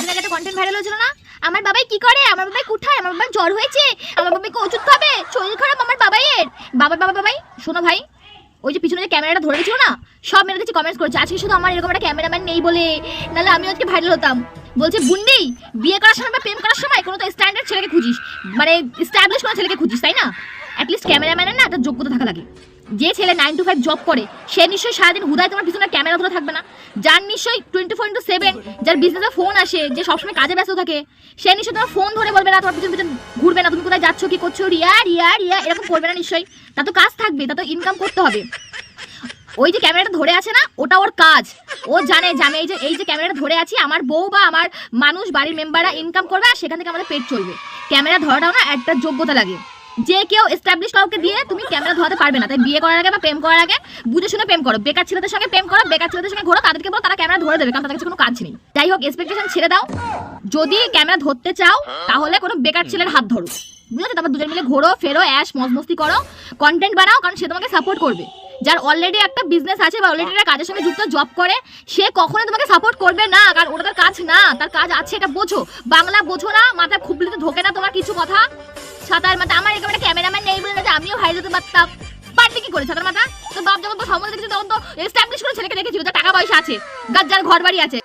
কদিন আগে একটা কন্টেন্ট ভাইরাল হয়েছিল না, আমার বাবাই কি করে, আমার বাবাই কোথায়, আমার বাবার জ্বর হয়েছে, আমার বাবাকে ওষুধ খাবে, শরীর খারাপ আমার বাবাইয়ের। বাবাই শোনো ভাই, ওই যে পিছনে যে ক্যামেরাটা ধরে রেখেছিল না, সব মেয়েরা দেখছি কমেন্টস করেছে আজকে শুধু আমার এরকম একটা ক্যামেরাম্যান নেই বলে, নাহলে আমি আজকে ভাইরাল হতাম। বলছে বুন্ডি, বিয়ে করার সময় বা প্রেম করার সময় কোনো তো স্ট্যান্ডার্ড ছেলেকে খুঁজিস, মানে স্ট্যাবলিশ কোনো ছেলেকে খুঁজিস, তাই না? অ্যাটলিস্ট ক্যামেরাম্যানের না একটা যোগ্যতা থাকা লাগে। যে ছেলে 9 to 5 জব করে সে নিশ্চয়ই সারাদিন হুদায় তোমার পিছনে ক্যামেরা ধরে থাকবে না। যার নিশ্চয়ই 24/7 যার বিজনেসে ফোন আসে, যে সবসময় কাজে ব্যস্ত থাকে, সে নিশ্চয়ই তোমার ফোন ধরে বলবে না, তোমার পিছন পিছন ঘুরবে না, তুমি কোথায় যাচ্ছ কি করছো, রিয়া রিয়া রিয়া এরকম করবে না নিশ্চয়ই। তা তো কাজ থাকবে, তা তো ইনকাম করতে হবে। ওই যে ক্যামেরাটা ধরে আছে না, ওটা ওর কাজ। ও জানে যে আমি এই যে ক্যামেরাটা ধরে আছি, আমার বউ বা আমার মানুষ বাড়ির মেম্বাররা ইনকাম করবে আর সেখান থেকে আমাদের পেট চলবে। ক্যামেরা ধরাটাও না একটা যোগ্যতা লাগে। যে কেউ এস্টাবলিশ কাউকে দিয়ে তুমি ক্যামেরা ধরাতে পারবে না। তাই বিয়ে করার আগে বা প্রেম করার আগে বুঝে শুনে প্রেম করো। বেকার ছেলেদের সঙ্গে প্রেম করো, বেকার ছেলেদের সঙ্গে ঘোরো, তাদেরকে বলো তারা ক্যামেরা ধরে দেবে, কারণ তাদের কাছে কোনো কাজ নেই। যাই হোক, এক্সপেকটেশন ছেড়ে দাও। যদি ক্যামেরা ধরতে চাও তাহলে কোনো বেকার ছেলের হাত ধরো, বুঝেছো? তারপর দুজন মিলে ঘোরো ফেরো, অ্যাশ মস্তি করো, কন্টেন্ট বানাও, কারণ সে তোমাকে সাপোর্ট করবে। যার অলরেডি একটা বিজনেস আছে বা অলরেডি একটা কাজের সঙ্গে যুক্ত জব করে, সে কখনোই তোমাকে সাপোর্ট করবে না, কারণ ওটা তার কাজ না। তার কাজ আছে, এটা বোঝো। বাংলা বোঝো না, মাথায় খুবলিতে ঢোকে না তোমার কিছু কথা। ছাতার মাথা, আমার এরকম একটা ক্যামেরাম্যান নেই বলে না যে আমিও ভাইরাল হতে পারতাম। পারতে কি করে ছাতার মাথা? তো বাপ যখন সম্বন্ধে দেখেছি তখন তো এস্টাবলিশ করে ছেলেকে দেখেছিল, তার টাকা পয়সা আছে, যার ঘর বাড়ি আছে।